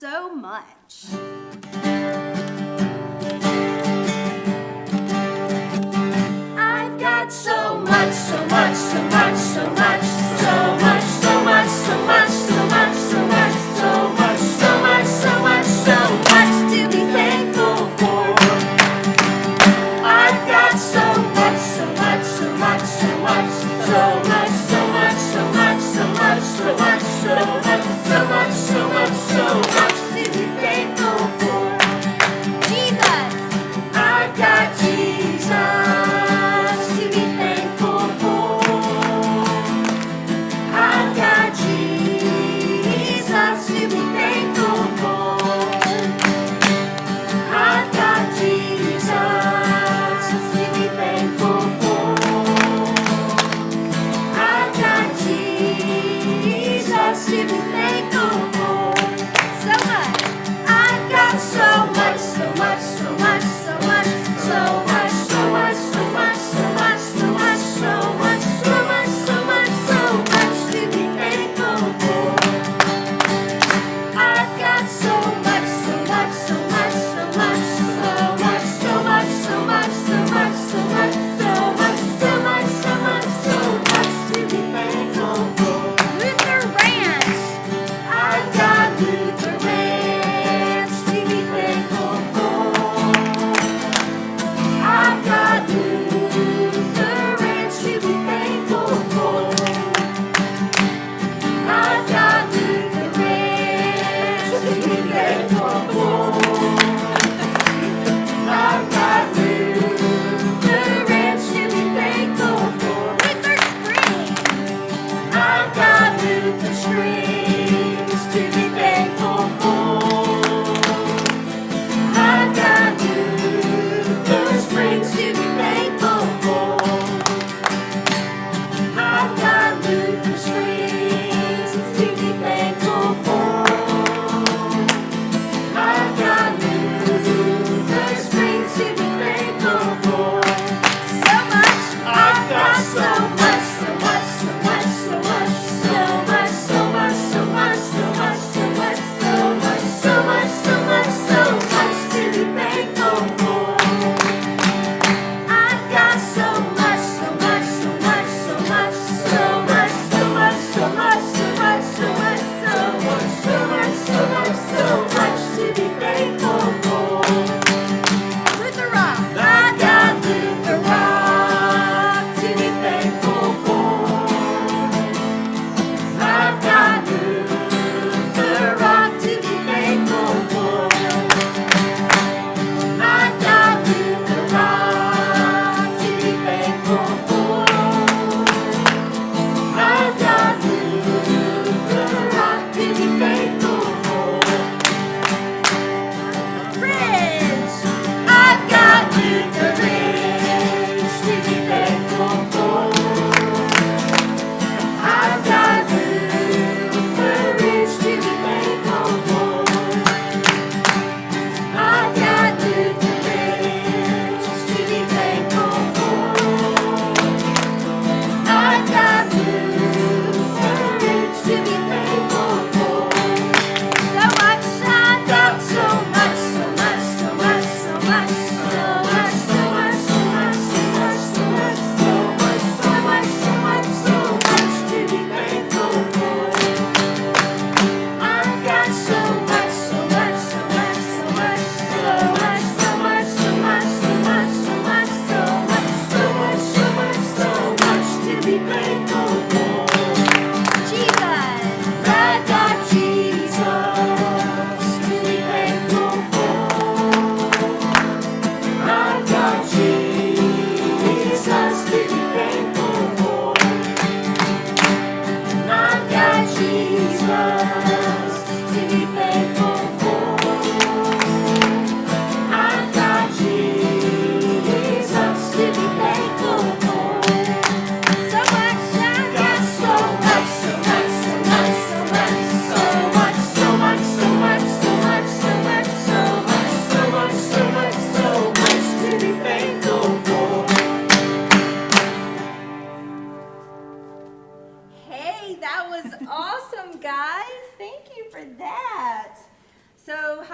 so much. I've got so much, so much, so much, so much, so much, so much, so much, so much, so much, so much, so much, so much, so much to be thankful for. I've got so much, so much, so much, so much, so much, so much, so much, so much, so much, so much, so much, so much, so much to be thankful for.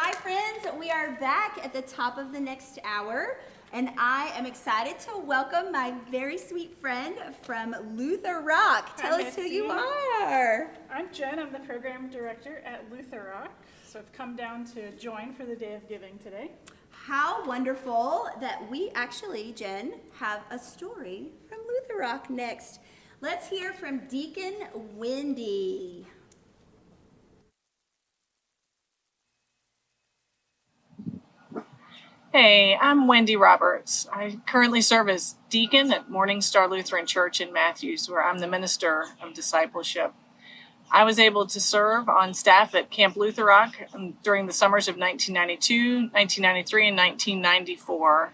Hi friends, we are back at the top of the next hour, and I am excited to welcome my very sweet friend from Luther Rock. Tell us who you are. I'm Jen. I'm the program director at Luther Rock. So I've come down to join for the Day of Giving today. How wonderful that we actually, Jen, have a story from Luther Rock next. Let's hear from Deacon Wendy. Hey, I'm Wendy Roberts. I currently serve as deacon at Morning Star Lutheran Church in Matthews, where I'm the minister of discipleship. I was able to serve on staff at Camp Luther Rock during the summers of 1992, 1993, and 1994.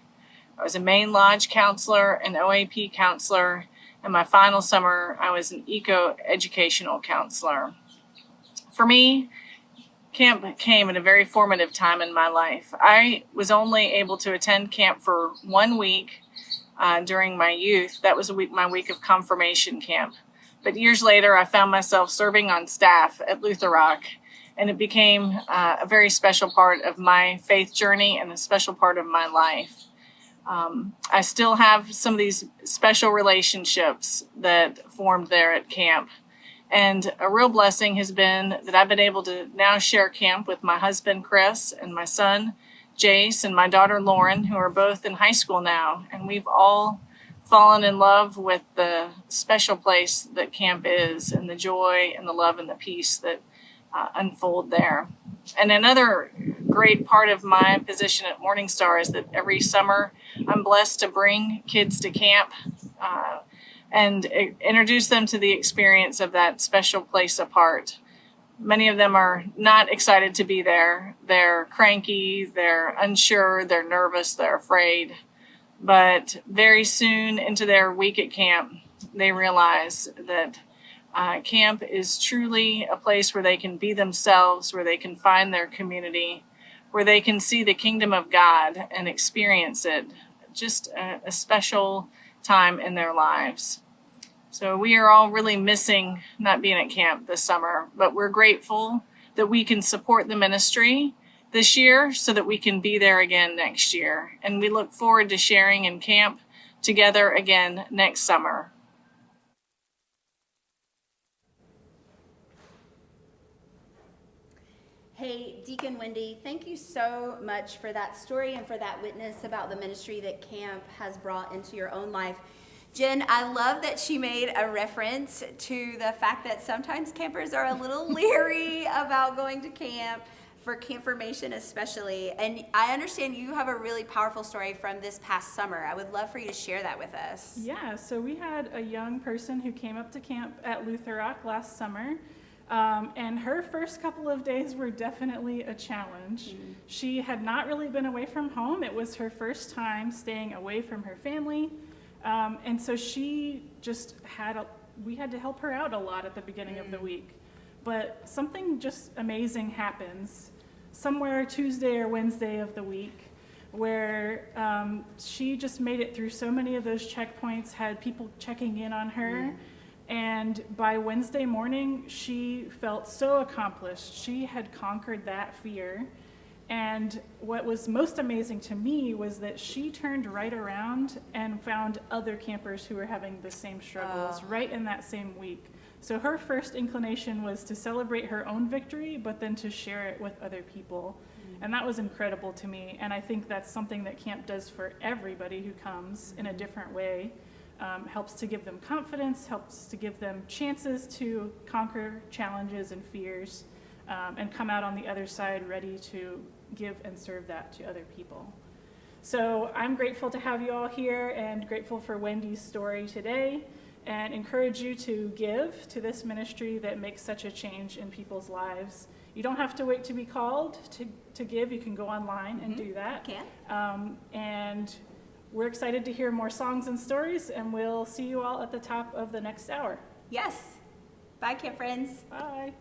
I was a main lodge counselor, an OAP counselor, and my final summer, I was an eco-educational counselor. For me, camp came at a very formative time in my life. I was only able to attend camp for 1 week during my youth. That was my week of confirmation camp. But years later, I found myself serving on staff at Luther Rock, and it became a very special part of my faith journey and a special part of my life. I still have some of these special relationships that formed there at camp. And a real blessing has been that I've been able to now share camp with my husband, Chris, and my son, Jace, and my daughter, Lauren, who are both in high school now. And we've all fallen in love with the special place that camp is, and the joy and the love and the peace that unfold there. And another great part of my position at Morning Star is that every summer I'm blessed to bring kids to camp and introduce them to the experience of that special place apart. Many of them are not excited to be there. They're cranky, they're unsure, they're nervous, they're afraid. But very soon into their week at camp, they realize that camp is truly a place where they can be themselves, where they can find their community, where they can see the kingdom of God and experience it. Just a special time in their lives. So we are all really missing not being at camp this summer, but we're grateful that we can support the ministry this year so that we can be there again next year. And we look forward to sharing in camp together again next summer. Hey, Deacon Wendy, thank you so much for that story and for that witness about the ministry that camp has brought into your own life. Jen, I love that she made a reference to the fact that sometimes campers are a little leery about going to camp, for confirmation especially. And I understand you have a really powerful story from this past summer. I would love for you to share that with us. Yeah, so we had a young person who came up to camp at Luther Rock last summer. And her first couple of days were definitely a challenge. Mm-hmm. She had not really been away from home. It was her first time staying away from her family. And so she just we had to help her out a lot at the beginning of the week. But something just amazing happens somewhere Tuesday or Wednesday of the week where she just made it through so many of those checkpoints, had people checking in on her. Mm-hmm. And by Wednesday morning, she felt so accomplished. She had conquered that fear. And what was most amazing to me was that she turned right around and found other campers who were having the same struggles right in that same week. So her first inclination was to celebrate her own victory, but then to share it with other people. Mm-hmm. And that was incredible to me. And I think that's something that camp does for everybody who comes in a different way. Helps to give them confidence, helps to give them chances to conquer challenges and fears, and come out on the other side ready to give and serve that to other people. So I'm grateful to have you all here and grateful for Wendy's story today, and encourage you to give to this ministry that makes such a change in people's lives. You don't have to wait to be called to give. You can go online and do that. You can. And we're excited to hear more songs and stories, and we'll see you all at the top of the next hour. Yes. Bye, camp friends. Bye.